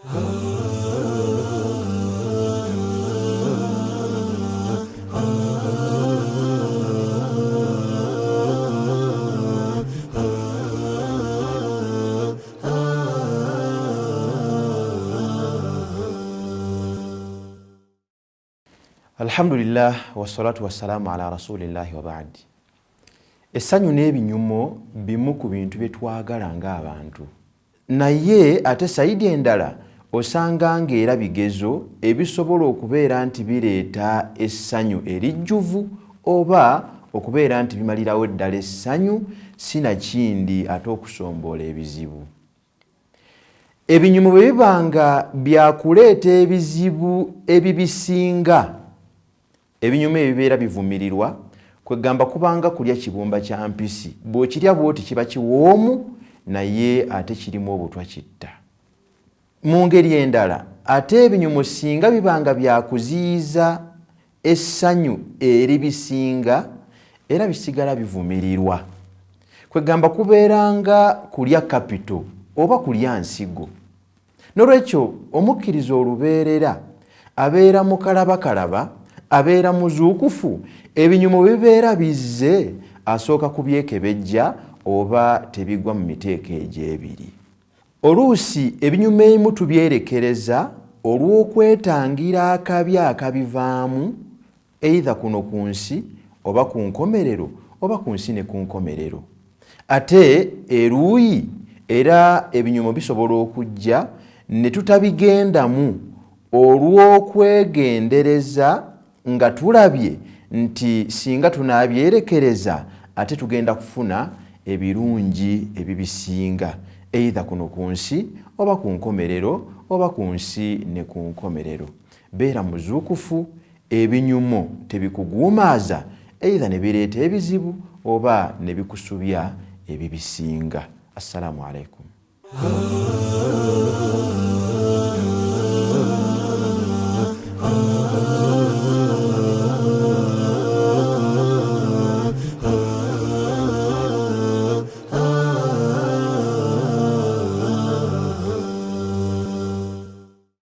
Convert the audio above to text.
Alhamdulillah wassalatu wassalamu ala rasulillahi wa ba'di. Essanyu n'ebinyumo bimu ku bintu bye twagala ng'abantu. Naye ate sayidi endala osanga ng'era bigezo ebisobola okubeera nti bireeta essanyu erijjuvu oba okubeera nti bimalirawo eddala essanyu sinakindi ate okusomboola ebizibu. Ebinyumo bwe bibanga byakuleeta ebizibu ebibisinga, ebinyumo ebibeera bivumirirwa, kwegamba kubanga kulya kibumba kya mpisi, bw'okirya bw'oti kiba kiwoomu naye ate kirimu obutwa kitta. Mu ngeri endala ate ebinyumo singa bibanga byakuziyiza essanyu eribisinga era bisigala bivumirirwa, kwegamba kubeeranga kulya kapito oba kulya nsigo. N'olwekyo omukkiriza olubeerera abeera mukalabakalaba, abeera muzuukufu, ebinyumo bibeera bizze asooka kubyekebejja oba tebigwa mu miteeko egyo ebiri. Oluusi ebinyumo ebimu tubyerekereza olw'okwetangira akabi akabivaamu eitha kuno ku nsi oba ku nkomerero oba ku nsi ne ku nkomerero. Ate eruuyi era ebinyumo bisobola okujja ne tutabigendamu olw'okwegendereza nga tulabye nti singa tunaabyerekereza ate tugenda kufuna ebirungi ebibisinga eitha kuno ku nsi oba ku nkomerero oba ku nsi ne ku nkomerero. Beera muzuukufu, ebinyumo tebikuguumaaza eitha ne bireeta ebizibu oba ne bikusubya ebibisinga. Assalamu alaikum.